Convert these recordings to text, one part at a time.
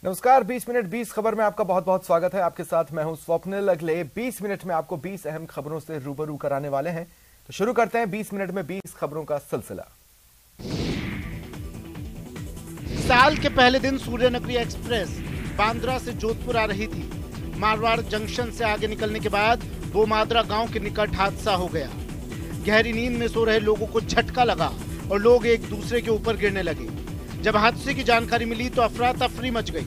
नमस्कार, 20 मिनट 20 खबर में आपका बहुत बहुत स्वागत है। आपके साथ मैं हूं स्वप्निल। अगले 20 मिनट में आपको 20 अहम खबरों से रूबरू कराने वाले हैं। तो शुरू करते हैं 20 मिनट में 20 खबरों का सिलसिला। साल के पहले दिन सूर्यनगरी एक्सप्रेस बांद्रा से जोधपुर आ रही थी। मारवाड़ जंक्शन से आगे निकलने के बाद बोमाद्रा गांव के निकट हादसा हो गया। गहरी नींद में सो रहे लोगों को झटका लगा और लोग एक दूसरे के ऊपर गिरने लगे। जब हादसे की जानकारी मिली तो अफरा तफरी मच गई।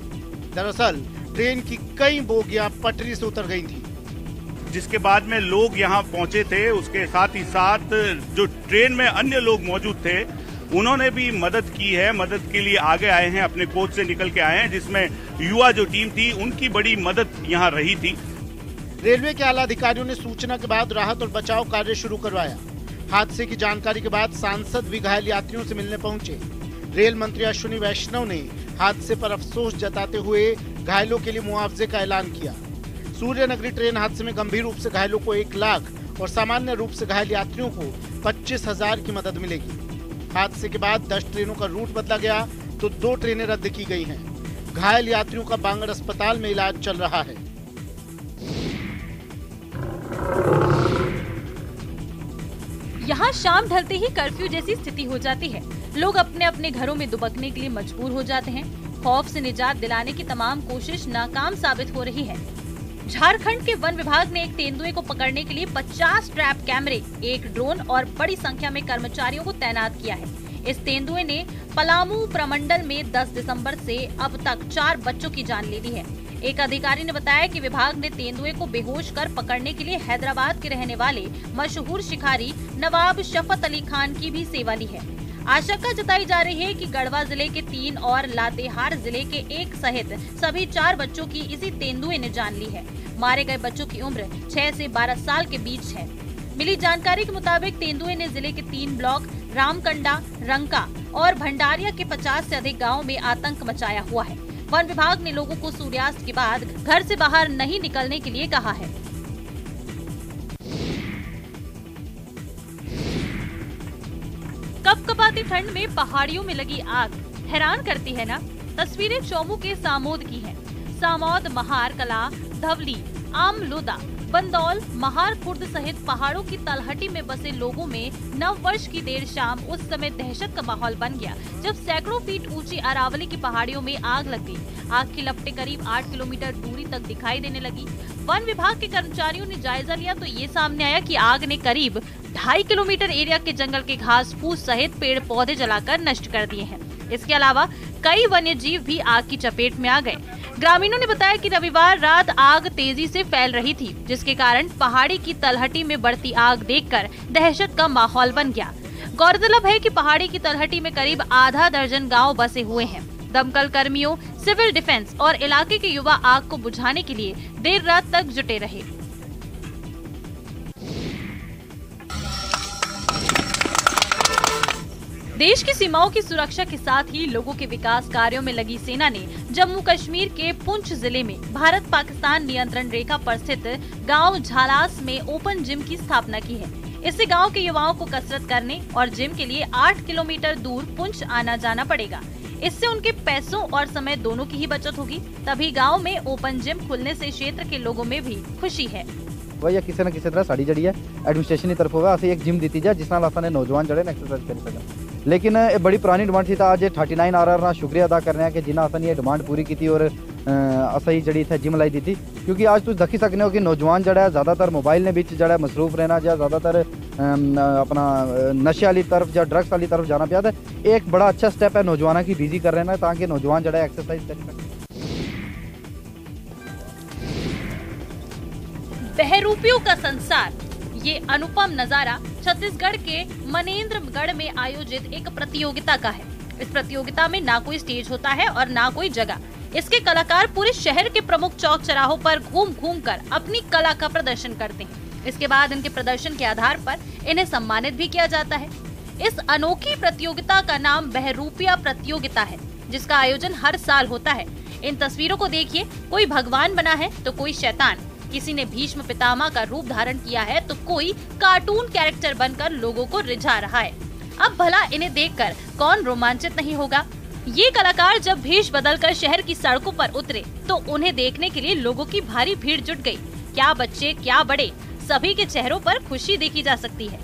दरअसल ट्रेन की कई बोगियां पटरी से उतर गई थी, जिसके बाद में लोग यहां पहुंचे थे। उसके साथ ही साथ जो ट्रेन में अन्य लोग मौजूद थे उन्होंने भी मदद की है, मदद के लिए आगे आए हैं, अपने कोच से निकल के आए हैं, जिसमें युवा जो टीम थी उनकी बड़ी मदद यहां रही थी। रेलवे के आला अधिकारियों ने सूचना के बाद राहत और बचाव कार्य शुरू करवाया। हादसे की जानकारी के बाद सांसद भी घायल यात्रियों से मिलने पहुंचे। रेल मंत्री अश्विनी वैष्णव ने हादसे पर अफसोस जताते हुए घायलों के लिए मुआवजे का ऐलान किया। सूर्यनगरी ट्रेन हादसे में गंभीर रूप से घायलों को 1 लाख और सामान्य रूप से घायल यात्रियों को 25,000 की मदद मिलेगी। हादसे के बाद 10 ट्रेनों का रूट बदला गया तो 2 ट्रेनें रद्द की गई हैं। घायल यात्रियों का बांगड़ अस्पताल में इलाज चल रहा है। यहाँ शाम ढलते ही कर्फ्यू जैसी स्थिति हो जाती है। लोग अपने अपने घरों में दुबकने के लिए मजबूर हो जाते हैं। खौफ से निजात दिलाने की तमाम कोशिश नाकाम साबित हो रही है। झारखंड के वन विभाग ने एक तेंदुए को पकड़ने के लिए 50 ट्रैप कैमरे, 1 ड्रोन और बड़ी संख्या में कर्मचारियों को तैनात किया है। इस तेंदुए ने पलामू प्रमंडल में 10 दिसंबर से अब तक 4 बच्चों की जान ले ली है। एक अधिकारी ने बताया कि विभाग ने तेंदुए को बेहोश कर पकड़ने के लिए हैदराबाद के रहने वाले मशहूर शिकारी नवाब शफत अली खान की भी सेवा ली है। आशंका जताई जा रही है कि गढ़वा जिले के 3 और लातेहार जिले के 1 सहित सभी 4 बच्चों की इसी तेंदुए ने जान ली है। मारे गए बच्चों की उम्र 6 से 12 साल के बीच है। मिली जानकारी के मुताबिक तेंदुए ने जिले के 3 ब्लॉक रामकंडा, रंका और भंडारिया के 50 से अधिक गाँव में आतंक मचाया हुआ है। वन विभाग ने लोगों को सूर्यास्त के बाद घर से बाहर नहीं निकलने के लिए कहा है। कपकपाती ठंड में पहाड़ियों में लगी आग हैरान करती है ना। तस्वीरें चौमू के सामोद की हैं। सामोद, महार कला, धवली, आमलोदा, बंदौल, महार खुर्द सहित पहाड़ों की तलहटी में बसे लोगों में नव वर्ष की देर शाम उस समय दहशत का माहौल बन गया जब सैकड़ों फीट ऊंची अरावली की पहाड़ियों में आग लग गई। आग की लपटें करीब 8 किलोमीटर दूरी तक दिखाई देने लगी। वन विभाग के कर्मचारियों ने जायजा लिया तो ये सामने आया कि आग ने करीब 2.5 किलोमीटर एरिया के जंगल के घास फूस सहित पेड़ पौधे जलाकर नष्ट कर दिए हैं। इसके अलावा कई वन्य जीव भी आग की चपेट में आ गए। ग्रामीणों ने बताया कि रविवार रात आग तेजी से फैल रही थी, जिसके कारण पहाड़ी की तलहटी में बढ़ती आग देखकर दहशत का माहौल बन गया। गौरतलब है कि पहाड़ी की तलहटी में करीब आधा दर्जन गांव बसे हुए हैं। दमकल कर्मियों, सिविल डिफेंस और इलाके के युवा आग को बुझाने के लिए देर रात तक जुटे रहे। देश की सीमाओं की सुरक्षा के साथ ही लोगों के विकास कार्यों में लगी सेना ने जम्मू कश्मीर के पुंछ जिले में भारत पाकिस्तान नियंत्रण रेखा पर स्थित गांव झालास में ओपन जिम की स्थापना की है। इससे गांव के युवाओं को कसरत करने और जिम के लिए 8 किलोमीटर दूर पुंछ आना जाना पड़ेगा। इससे उनके पैसों और समय दोनों की ही बचत होगी। तभी गाँव में ओपन जिम खुलने से क्षेत्र के लोगों में भी खुशी है। या किसी न किसी तरह साड़ी जड़ी है एडमिनिस्ट्रेशन की तरफ होगा असं एक जिम दी जाए जिस आसाने नौजवान जड़े एक्सरसाइज कर सकें। लेकिन बड़ी पुरानी डिमांड थी। आज 39 आर ना शुक्रिया अदा करने कि जिन्हें असन ये डिमांड पूरी की थी और असा जड़ी थे जिम लाई दी थी। क्योंकि आज तुम देखी सकते हो कि नौजवान जड़ा है ज़्यादातर मोबाइल ने बिच जड़ा मसरूफ रहना या ज़्यादातर अपना नशे वाली तरफ या ड्रग्स वाली तरफ जाना पिया। एक बड़ा अच्छा स्टेप है नौजवानों की बिजी कर रहे हैं ताकि नौजवान जड़ा एक्सरसाइज कर सके। बहरूपियों का संसार, ये अनुपम नजारा छत्तीसगढ़ के मनेंद्रगढ़ में आयोजित एक प्रतियोगिता का है। इस प्रतियोगिता में ना कोई स्टेज होता है और ना कोई जगह। इसके कलाकार पूरे शहर के प्रमुख चौक चौराहों पर घूम घूम कर अपनी कला का प्रदर्शन करते हैं। इसके बाद इनके प्रदर्शन के आधार पर इन्हें सम्मानित भी किया जाता है। इस अनोखी प्रतियोगिता का नाम बहरूपिया प्रतियोगिता है, जिसका आयोजन हर साल होता है। इन तस्वीरों को देखिए, कोई भगवान बना है तो कोई शैतान, किसी ने भीष्म पितामह का रूप धारण किया है तो कोई कार्टून कैरेक्टर बनकर लोगों को रिझा रहा है। अब भला इन्हें देखकर कौन रोमांचित नहीं होगा। ये कलाकार जब भेष बदलकर शहर की सड़कों पर उतरे तो उन्हें देखने के लिए लोगों की भारी भीड़ जुट गई। क्या बच्चे क्या बड़े, सभी के चेहरों पर खुशी देखी जा सकती है।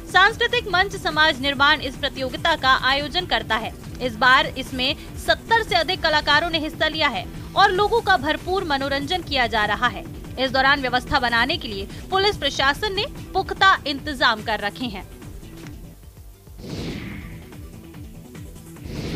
सांस्कृतिक मंच समाज निर्माण इस प्रतियोगिता का आयोजन करता है। इस बार इसमें 70 से अधिक कलाकारों ने हिस्सा लिया है और लोगों का भरपूर मनोरंजन किया जा रहा है। इस दौरान व्यवस्था बनाने के लिए पुलिस प्रशासन ने पुख्ता इंतजाम कर रखे हैं।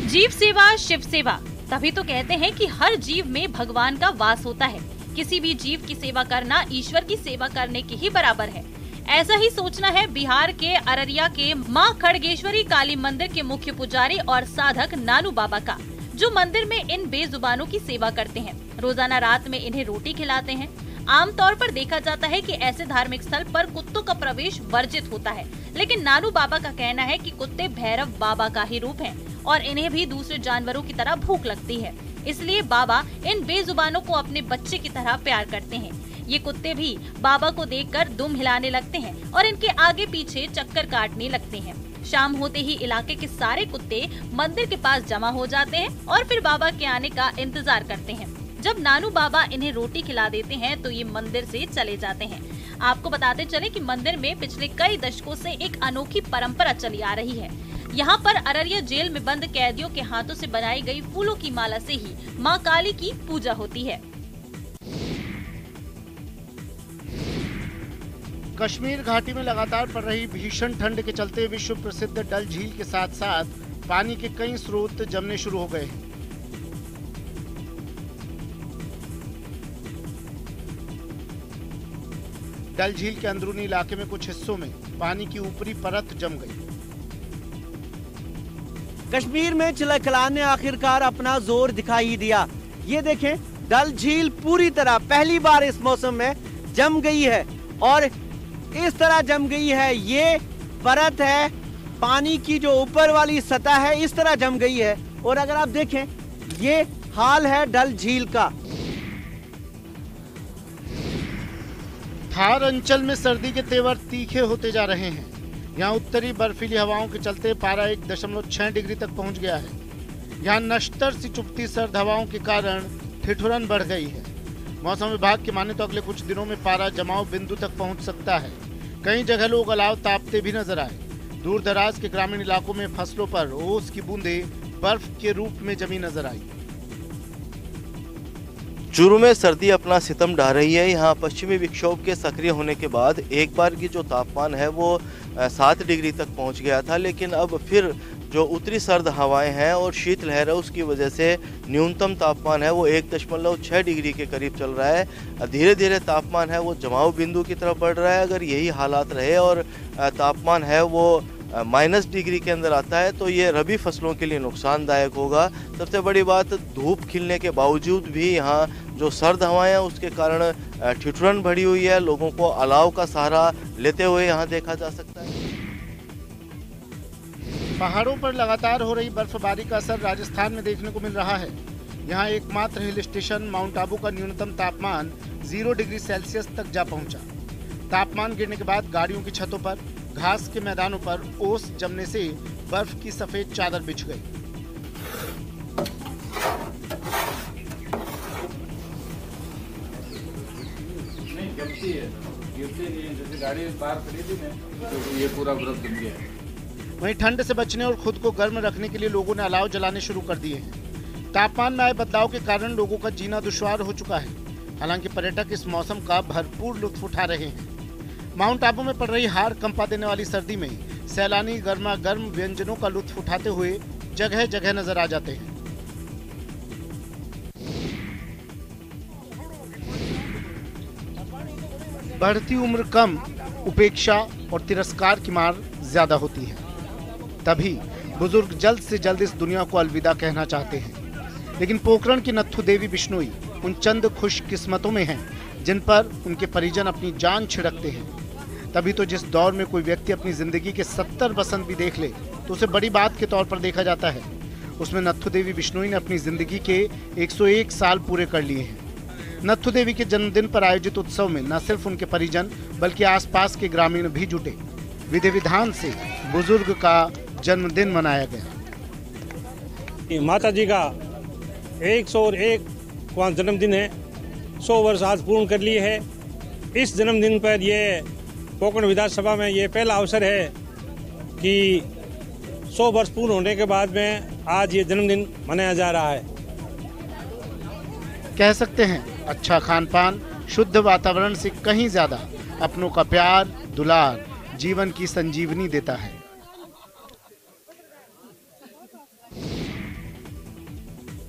जीव सेवा शिव सेवा, तभी तो कहते हैं कि हर जीव में भगवान का वास होता है। किसी भी जीव की सेवा करना ईश्वर की सेवा करने के ही बराबर है। ऐसा ही सोचना है बिहार के अररिया के मां खड़गेश्वरी काली मंदिर के मुख्य पुजारी और साधक नानू बाबा का, जो मंदिर में इन बेजुबानों की सेवा करते हैं। रोजाना रात में इन्हें रोटी खिलाते हैं। आमतौर पर देखा जाता है कि ऐसे धार्मिक स्थल पर कुत्तों का प्रवेश वर्जित होता है, लेकिन नानू बाबा का कहना है कि कुत्ते भैरव बाबा का ही रूप हैं और इन्हें भी दूसरे जानवरों की तरह भूख लगती है। इसलिए बाबा इन बेजुबानों को अपने बच्चे की तरह प्यार करते हैं। ये कुत्ते भी बाबा को देखकर दुम हिलाने लगते हैं और इनके आगे पीछे चक्कर काटने लगते हैं। शाम होते ही इलाके के सारे कुत्ते मंदिर के पास जमा हो जाते हैं और फिर बाबा के आने का इंतजार करते हैं। जब नानू बाबा इन्हें रोटी खिला देते हैं तो ये मंदिर से चले जाते हैं। आपको बताते चले कि मंदिर में पिछले कई दशकों से एक अनोखी परंपरा चली आ रही है। यहाँ पर अररिया जेल में बंद कैदियों के हाथों से बनाई गई फूलों की माला से ही मां काली की पूजा होती है। कश्मीर घाटी में लगातार पड़ रही भीषण ठंड के चलते विश्व प्रसिद्ध डल झील के साथ साथ पानी के कई स्रोत जमने शुरू हो गए हैं। डल झील के अंदरूनी इलाके में कुछ हिस्सों में पानी की ऊपरी परत जम गई। कश्मीर में चिलखलाने आखिरकार अपना जोर दिखाई दिया। ये देखें, डल झील पूरी तरह पहली बार इस मौसम में जम गई है और इस तरह जम गई है। ये परत है, पानी की जो ऊपर वाली सतह है इस तरह जम गई है। और अगर आप देखें, ये हाल है डल झील का। थार अंचल में सर्दी के तेवर तीखे होते जा रहे हैं। यहाँ उत्तरी बर्फीली हवाओं के चलते पारा 1.6 डिग्री तक पहुँच गया है। यहाँ नश्तर सी चुभती सर्द हवाओं के कारण ठिठुरन बढ़ गई है। मौसम विभाग की माने तो अगले कुछ दिनों में पारा जमाव बिंदु तक पहुँच सकता है। कई जगह लोग अलाव तापते भी नजर आए। दूर दराज के ग्रामीण इलाकों में फसलों पर ओस की बूंदें बर्फ के रूप में जमी नजर आई। चूरू में सर्दी अपना सितम ढा रही है। यहाँ पश्चिमी विक्षोभ के सक्रिय होने के बाद एक बार की जो तापमान है वो 7 डिग्री तक पहुँच गया था, लेकिन अब फिर जो उत्तरी सर्द हवाएं हैं और शीतलहर है उसकी वजह से न्यूनतम तापमान है वो 1.6 डिग्री के करीब चल रहा है। धीरे धीरे तापमान है वो जमाव बिंदु की तरफ बढ़ रहा है। अगर यही हालात रहे और तापमान है वो -, डिग्री के अंदर आता है तो ये रबी फसलों के लिए नुकसानदायक होगा। सबसे बड़ी बात, धूप खिलने के बावजूद भी यहाँ जो सर्द हवाएं हैं उसके कारण ठिठुरन बढ़ी हुई है। लोगों को अलाव का सहारा लेते हुए यहाँ देखा जा सकता है। पहाड़ों पर लगातार हो रही बर्फबारी का असर राजस्थान में देखने को मिल रहा है। यहाँ एकमात्र हिल स्टेशन माउंट आबू का न्यूनतम तापमान 0 डिग्री सेल्सियस तक जा पहुंचा। तापमान गिरने के बाद गाड़ियों की छतों पर, घास के मैदानों पर ओस जमने से बर्फ की सफेद चादर बिछ गई। जैसे गाड़ी बाहर खड़ी थी ना, तो ये पूरा बर्फ जम गया है। वहीं ठंड से बचने और खुद को गर्म रखने के लिए लोगों ने अलाव जलाने शुरू कर दिए हैं। तापमान में आए बदलाव के कारण लोगों का जीना दुश्वार हो चुका है। हालांकि पर्यटक इस मौसम का भरपूर लुत्फ उठा रहे हैं। माउंट आबू में पड़ रही हाड़ कंपा देने वाली सर्दी में सैलानी गर्मा गर्म व्यंजनों का लुत्फ उठाते हुए जगह जगह नजर आ जाते हैं। बढ़ती उम्र कम, उपेक्षा और तिरस्कार की मार ज्यादा होती है। तभी बुजुर्ग जल्द से जल्द इस दुनिया को अलविदा कहना चाहते हैं। लेकिन पोखरण की नत्थू देवी बिश्नोई उन चंद खुशकिस्मतों में हैं जिन पर उनके परिजन अपनी जान छिड़कते हैं। तभी तो जिस दौर में कोई व्यक्ति अपनी जिंदगी के 70 बसंत भी देख ले तो उसे बड़ी बात के तौर पर देखा जाता है। उसमें नत्थू देवी बिश्नोई ने अपनी जिंदगी के 101 साल पूरे कर लिए हैं। नत्थू देवी के जन्मदिन पर आयोजित उत्सव में न सिर्फ उनके परिजन बल्कि आसपास के ग्रामीण भी जुटे। विधि विधान से बुजुर्ग का जन्मदिन मनाया गया। माता जी का 101वां जन्मदिन है। 100 वर्ष आज पूर्ण कर लिए है। इस जन्मदिन पर ये कोंकण विधानसभा में ये पहला अवसर है कि 100 वर्ष पूर्ण होने के बाद में आज ये जन्मदिन मनाया जा रहा है। कह सकते हैं अच्छा खान पान, शुद्ध वातावरण से कहीं ज्यादा अपनों का प्यार दुलार जीवन की संजीवनी देता है।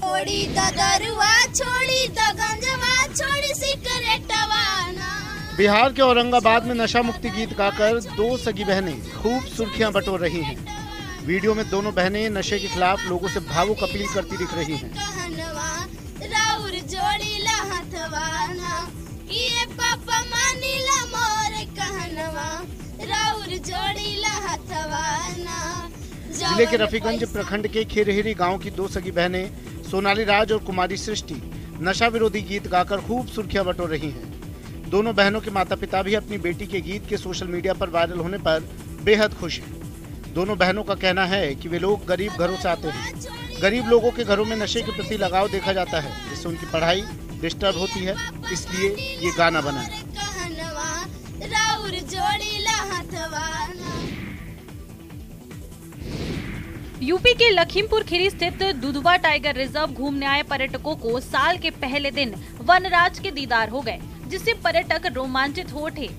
छोड़ी दरुआ, छोड़ी गंजवा, छोड़ी सिगरेटवा ना। बिहार के औरंगाबाद में नशा मुक्ति गीत गाकर 2 सगी बहनें खूब सुर्खियां बटोर रही हैं। वीडियो में दोनों बहनें नशे के खिलाफ लोगों से भावुक अपील करती दिख रही हैं। राउर जोड़ी लहथवाना, ये पापा मानिला मोर कहनवा, राउर जोड़ी लहथवाना। जिले के रफीगंज प्रखंड के खिरहिरी गांव की 2 सगी बहनें सोनाली राज और कुमारी सृष्टि नशा विरोधी गीत गाकर खूब सुर्खियां बटोर रही हैं। दोनों बहनों के माता पिता भी अपनी बेटी के गीत के सोशल मीडिया पर वायरल होने पर बेहद खुश हैं। दोनों बहनों का कहना है कि वे लोग गरीब घरों से आते हैं। गरीब लोगों के घरों में नशे के प्रति लगाव देखा जाता है, जिससे उनकी पढ़ाई डिस्टर्ब होती है, इसलिए ये गाना बना है। यूपी के लखीमपुर खीरी स्थित दुधवा टाइगर रिजर्व घूमने आए पर्यटकों को साल के पहले दिन वनराज के दीदार हो गए, जिससे पर्यटक रोमांचित हो उठे।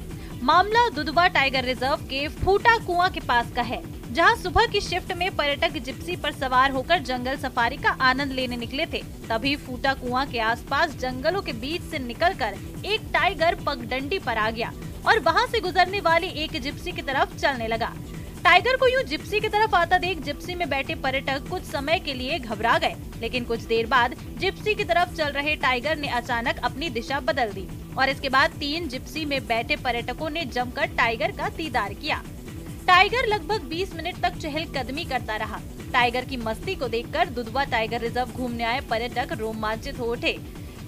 मामला दुधवा टाइगर रिजर्व के फूटा कुआं के पास का है, जहां सुबह की शिफ्ट में पर्यटक जिप्सी पर सवार होकर जंगल सफारी का आनंद लेने निकले थे। तभी फूटा कुआं के आसपास जंगलों के बीच से निकलकर एक टाइगर पगडंडी पर आ गया और वहां से गुजरने वाली एक जिप्सी की तरफ चलने लगा। टाइगर को यूं जिप्सी की तरफ आता देख जिप्सी में बैठे पर्यटक कुछ समय के लिए घबरा गए, लेकिन कुछ देर बाद जिप्सी की तरफ चल रहे टाइगर ने अचानक अपनी दिशा बदल दी और इसके बाद 3 जिप्सी में बैठे पर्यटकों ने जमकर टाइगर का दीदार किया। टाइगर लगभग 20 मिनट तक चहलकदमी करता रहा। टाइगर की मस्ती को देखकर दुधवा टाइगर रिजर्व घूमने आए पर्यटक रोमांचित हो उठे।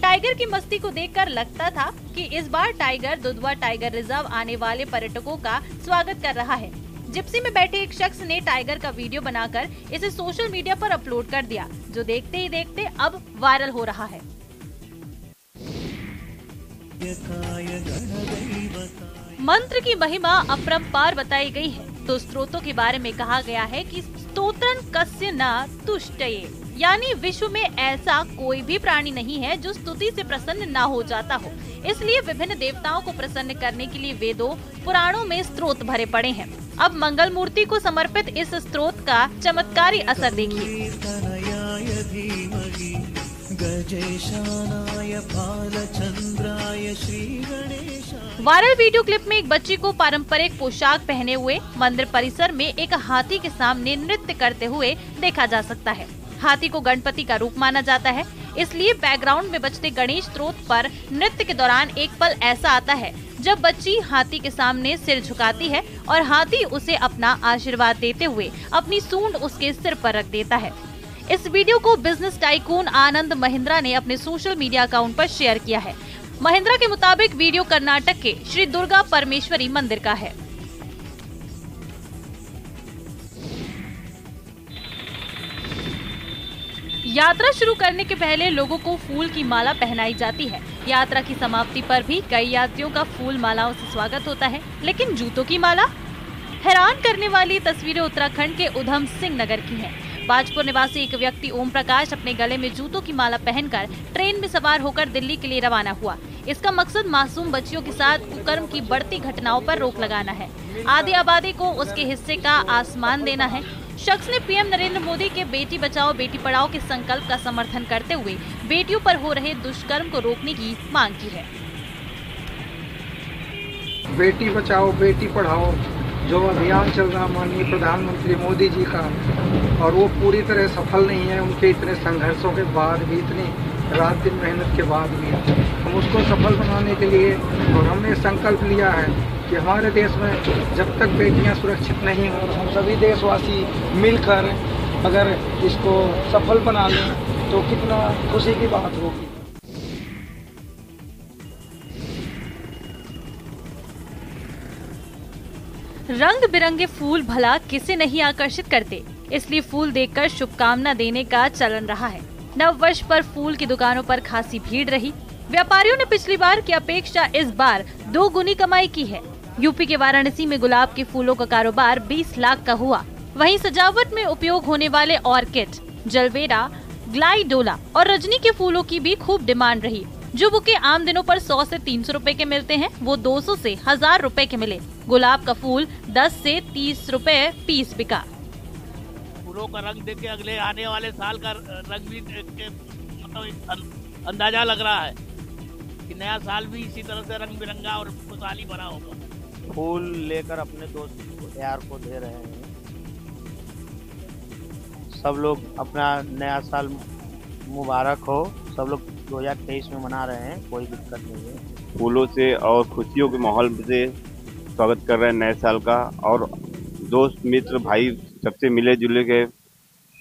टाइगर की मस्ती को देखकर लगता था कि इस बार टाइगर दुधवा टाइगर रिजर्व आने वाले पर्यटकों का स्वागत कर रहा है। जिप्सी में बैठे एक शख्स ने टाइगर का वीडियो बनाकर इसे सोशल मीडिया पर अपलोड कर दिया, जो देखते ही देखते अब वायरल हो रहा है। मंत्र की महिमा अपरंपार बताई गई है, तो स्त्रोतों के बारे में कहा गया है कि स्तोत्रन कस्य न तुष्टये, यानी विश्व में ऐसा कोई भी प्राणी नहीं है जो स्तुति से प्रसन्न न हो जाता हो। इसलिए विभिन्न देवताओं को प्रसन्न करने के लिए वेदों पुराणों में स्त्रोत भरे पड़े हैं। अब मंगल मूर्ति को समर्पित इस स्त्रोत का चमत्कारी असर देखिए। वायरल वीडियो क्लिप में एक बच्ची को पारंपरिक पोशाक पहने हुए मंदिर परिसर में एक हाथी के सामने नृत्य करते हुए देखा जा सकता है। हाथी को गणपति का रूप माना जाता है, इसलिए बैकग्राउंड में बजते गणेश स्त्रोत पर नृत्य के दौरान एक पल ऐसा आता है जब बच्ची हाथी के सामने सिर झुकाती है और हाथी उसे अपना आशीर्वाद देते हुए अपनी सूंड उसके सिर पर रख देता है। इस वीडियो को बिजनेस टाइकून आनंद महिंद्रा ने अपने सोशल मीडिया अकाउंट पर शेयर किया है। महिंद्रा के मुताबिक वीडियो कर्नाटक के श्री दुर्गा परमेश्वरी मंदिर का है। यात्रा शुरू करने के पहले लोगों को फूल की माला पहनाई जाती है। यात्रा की समाप्ति पर भी कई यात्रियों का फूल मालाओं से स्वागत होता है, लेकिन जूतों की माला? हैरान करने वाली तस्वीरें उत्तराखंड के उधम सिंह नगर की हैं। बाजपुर निवासी एक व्यक्ति ओम प्रकाश अपने गले में जूतों की माला पहनकर ट्रेन में सवार होकर दिल्ली के लिए रवाना हुआ। इसका मकसद मासूम बच्चियों के साथ कुकर्म की बढ़ती घटनाओं पर रोक लगाना है। आधी आबादी को उसके हिस्से का आसमान देना है। शख्स ने पीएम नरेंद्र मोदी के बेटी बचाओ बेटी पढ़ाओ के संकल्प का समर्थन करते हुए बेटियों पर हो रहे दुष्कर्म को रोकने की मांग की है। बेटी बचाओ बेटी पढ़ाओ जो अभियान चल रहा माननीय प्रधानमंत्री मोदी जी का, और वो पूरी तरह सफल नहीं है। उनके इतने संघर्षों के बाद भी, इतनी रात दिन मेहनत के बाद भी हम उसको सफल बनाने के लिए, और हमने संकल्प लिया है कि हमारे देश में जब तक बेटियां सुरक्षित नहीं हो, हम सभी देशवासी मिलकर अगर इसको सफल बना लें तो कितना खुशी की बात होगी। रंग बिरंगे फूल भला किसे नहीं आकर्षित करते। इसलिए फूल देखकर शुभकामना देने का चलन रहा है। नव वर्ष पर फूल की दुकानों पर खासी भीड़ रही। व्यापारियों ने पिछली बार की अपेक्षा इस बार 2 गुनी कमाई की है। यूपी के वाराणसी में गुलाब के फूलों का कारोबार 20 लाख का हुआ। वहीं सजावट में उपयोग होने वाले ऑर्किड, जलबेरा, ग्लाइडोला और रजनी के फूलों की भी खूब डिमांड रही। जो बुके आम दिनों पर 100 से 300 रुपए के मिलते हैं, वो 200 से 1000 रुपए के मिले। गुलाब का फूल 10 से 30 रुपए पीस बिका। फूलों का रंग देख के अगले आने वाले साल का रंग भी मतलब अंदाजा लग रहा है कि नया साल भी इसी तरह से रंग बिरंगा और खुशहाली भरा होगा। फूल लेकर अपने दोस्त को, यार को दे रहे हैं। सब लोग अपना नया साल मुबारक हो। सब लोग 2023 में मना रहे हैं, कोई दिक्कत नहीं है। फूलों से और खुशियों के माहौल से स्वागत कर रहे हैं नए साल का, और दोस्त मित्र भाई सबसे मिले जुले के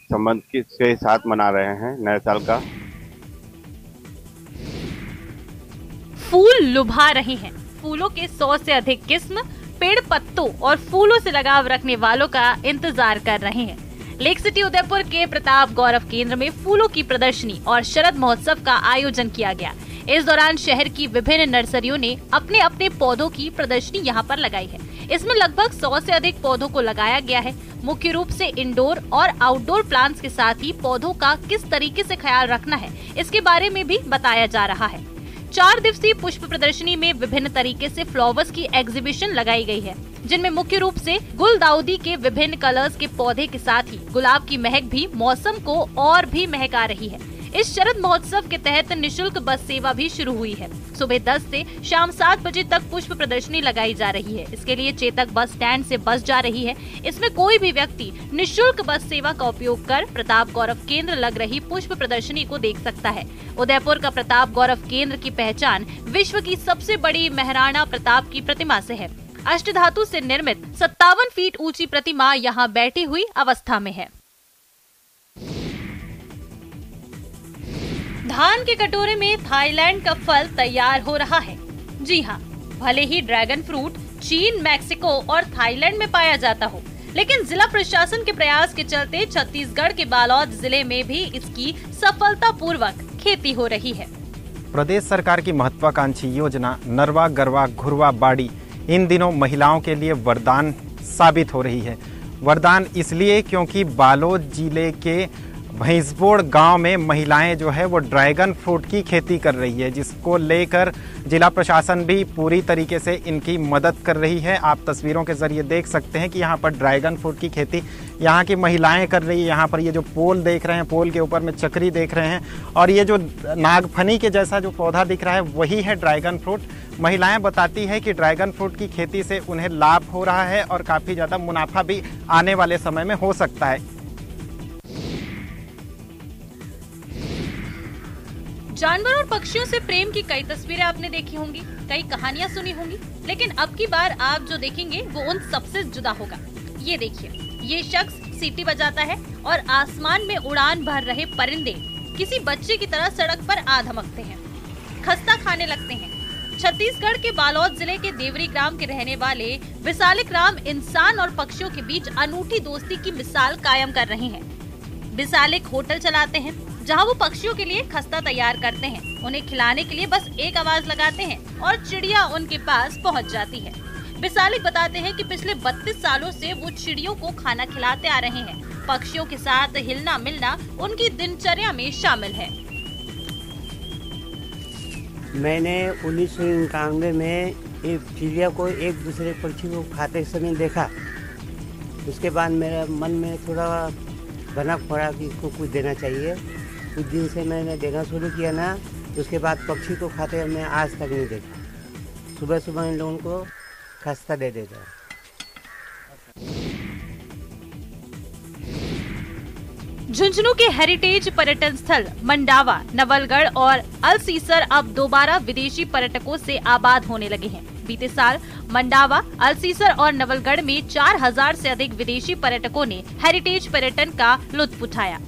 संबंध के साथ मना रहे हैं नए साल का। फूल लुभा रहे हैं। फूलों के 100 से अधिक किस्म पेड़ पत्तों और फूलों से लगाव रखने वालों का इंतजार कर रहे हैं। लेक सिटी उदयपुर के प्रताप गौरव केंद्र में फूलों की प्रदर्शनी और शरद महोत्सव का आयोजन किया गया। इस दौरान शहर की विभिन्न नर्सरियों ने अपने अपने पौधों की प्रदर्शनी यहाँ पर लगाई है। इसमें लगभग 100 से अधिक पौधों को लगाया गया है। मुख्य रूप से इंडोर और आउटडोर प्लांट्स के साथ ही पौधों का किस तरीके से ख्याल रखना है, इसके बारे में भी बताया जा रहा है। 4 दिवसीय पुष्प प्रदर्शनी में विभिन्न तरीके से फ्लावर्स की एग्जीबिशन लगाई गई है, जिनमें मुख्य रूप से गुलदाउदी के विभिन्न कलर्स के पौधे के साथ ही गुलाब की महक भी मौसम को और भी महका रही है। इस शरद महोत्सव के तहत निशुल्क बस सेवा भी शुरू हुई है। सुबह 10 से शाम 7 बजे तक पुष्प प्रदर्शनी लगाई जा रही है। इसके लिए चेतक बस स्टैंड से बस जा रही है। इसमें कोई भी व्यक्ति निशुल्क बस सेवा का उपयोग कर प्रताप गौरव केंद्र लग रही पुष्प प्रदर्शनी को देख सकता है। उदयपुर का प्रताप गौरव केंद्र की पहचान विश्व की सबसे बड़ी महाराणा प्रताप की प्रतिमा से है। अष्टधातु से निर्मित 57 फीट ऊंची प्रतिमा यहाँ बैठी हुई अवस्था में है। धान के कटोरे में थाईलैंड का फल तैयार हो रहा है। जी हाँ, भले ही ड्रैगन फ्रूट चीन, मैक्सिको और थाईलैंड में पाया जाता हो, लेकिन जिला प्रशासन के प्रयास के चलते छत्तीसगढ़ के बालोद जिले में भी इसकी सफलतापूर्वक खेती हो रही है। प्रदेश सरकार की महत्वाकांक्षी योजना नरवा गरवा घुरवा बाड़ी इन दिनों महिलाओं के लिए वरदान साबित हो रही है। वरदान इसलिए क्योंकि बालोद जिले के भैंसबोड़ गांव में महिलाएं जो है वो ड्रैगन फ्रूट की खेती कर रही है, जिसको लेकर जिला प्रशासन भी पूरी तरीके से इनकी मदद कर रही है। आप तस्वीरों के जरिए देख सकते हैं कि यहाँ पर ड्रैगन फ्रूट की खेती यहाँ की महिलाएं कर रही है। यहाँ पर ये जो पोल देख रहे हैं, पोल के ऊपर में चक्री देख रहे हैं, और ये जो नागफनी के जैसा जो पौधा दिख रहा है वही है ड्रैगन फ्रूट। महिलाएं बताती है कि ड्रैगन फ्रूट की खेती से उन्हें लाभ हो रहा है और काफ़ी ज़्यादा मुनाफा भी आने वाले समय में हो सकता है। जानवर और पक्षियों से प्रेम की कई तस्वीरें आपने देखी होंगी, कई कहानियां सुनी होंगी, लेकिन अब की बार आप जो देखेंगे वो उन सबसे जुदा होगा। ये देखिए, ये शख्स सीटी बजाता है और आसमान में उड़ान भर रहे परिंदे किसी बच्चे की तरह सड़क पर आ धमकते हैं, खस्ता खाने लगते हैं। छत्तीसगढ़ के बालोद जिले के देवरी ग्राम के रहने वाले विशालिक राम इंसान और पक्षियों के बीच अनूठी दोस्ती की मिसाल कायम कर रहे हैं। विशालिक होटल चलाते हैं जहां वो पक्षियों के लिए खस्ता तैयार करते हैं। उन्हें खिलाने के लिए बस एक आवाज लगाते हैं और चिड़िया उनके पास पहुंच जाती है। विशालिक बताते हैं कि पिछले 32 सालों से वो चिड़ियों को खाना खिलाते आ रहे हैं। पक्षियों के साथ हिलना मिलना उनकी दिनचर्या में शामिल है। मैंने 1991 में एक चिड़िया को एक दूसरे पक्षी को खाते समय देखा। उसके बाद मेरा मन में थोड़ा भनक पड़ा कि इसको कुछ देना चाहिए। कुछ दिन से मैंने देना शुरू किया ना, उसके बाद पक्षी को खाते मैं आज तक नहीं देखा। सुबह सुबह इन लोगों को खस्ता दे देता। झुंझुनू के हेरिटेज पर्यटन स्थल मंडावा, नवलगढ़ और अलसीसर अब दोबारा विदेशी पर्यटकों से आबाद होने लगे हैं। बीते साल मंडावा, अलसीसर और नवलगढ़ में 4000 से अधिक विदेशी पर्यटकों ने हेरिटेज पर्यटन का लुत्फ उठाया।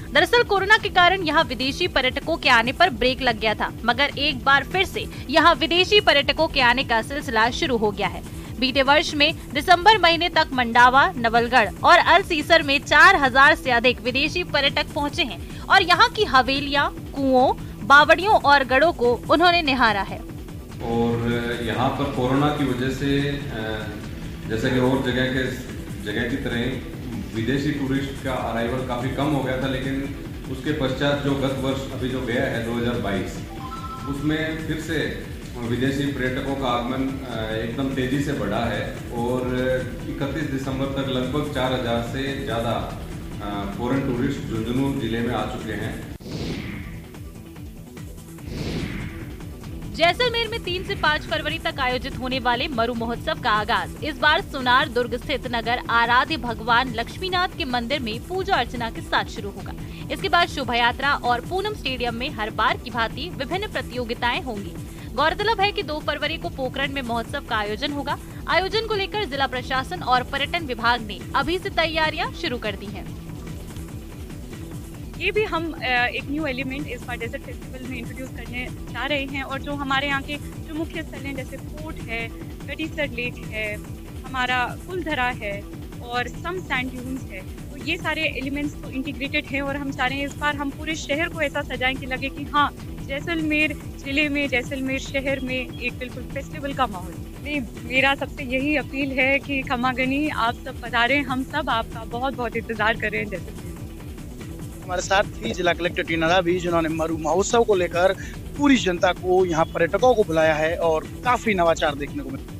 दरअसल कोरोना के कारण यहाँ विदेशी पर्यटकों के आने पर ब्रेक लग गया था, मगर एक बार फिर से यहाँ विदेशी पर्यटकों के आने का सिलसिला शुरू हो गया है। बीते वर्ष में दिसंबर महीने तक मंडावा, नवलगढ़ और अलसीसर में 4000 से अधिक विदेशी पर्यटक पहुंचे हैं और यहां की हवेलियां, कुओं, बावड़ियों और गढ़ों को उन्होंने निहारा है। और यहाँ पर कोरोना की वजह से जैसे कि और जगह की तरह विदेशी टूरिस्ट का अराइवल काफ़ी कम हो गया था, लेकिन उसके पश्चात जो गत वर्ष अभी जो गया है 2022, उसमें फिर से विदेशी पर्यटकों का आगमन एकदम तेजी से बढ़ा है और 31 दिसंबर तक लगभग 4000 से ज़्यादा फॉरेन टूरिस्ट झुंझुनू जिले में आ चुके हैं। जैसलमेर में 3 से 5 फरवरी तक आयोजित होने वाले मरु महोत्सव का आगाज इस बार सुनार दुर्ग स्थित नगर आराध्य भगवान लक्ष्मीनाथ के मंदिर में पूजा अर्चना के साथ शुरू होगा। इसके बाद शोभा यात्रा और पूनम स्टेडियम में हर बार की भांति विभिन्न प्रतियोगिताएं होंगी। गौरतलब है कि 2 फरवरी को पोखरण में महोत्सव का आयोजन होगा। आयोजन को लेकर जिला प्रशासन और पर्यटन विभाग ने अभी से तैयारियां शुरू कर दी हैं। ये भी हम एक न्यू एलिमेंट इस बार डेजर्ट फेस्टिवल में इंट्रोड्यूस करने जा रहे हैं और जो हमारे यहाँ के जो मुख्य स्थल हैं जैसे फोर्ट है, गडीसर लेक है, हमारा कुलधरा है और सम सैंड ड्यून्स है, तो ये सारे एलिमेंट्स तो इंटीग्रेटेड हैं और हम चाह रहे हैं इस बार हम पूरे शहर को ऐसा सजाएं कि लगे कि हाँ जैसलमेर जिले में, जैसलमेर शहर में एक बिल्कुल फेस्टिवल का माहौल। नहीं, मेरा सबसे यही अपील है कि खमागनी आप सब पधारें, हम सब आपका बहुत बहुत इंतजार कर रहे हैं जैसलमेर। हमारे साथ थी जिला कलेक्टर टीनारा भी, जिन्होंने मरु महोत्सव को लेकर पूरी जनता को, यहाँ पर्यटकों को बुलाया है और काफी नवाचार देखने को मिला।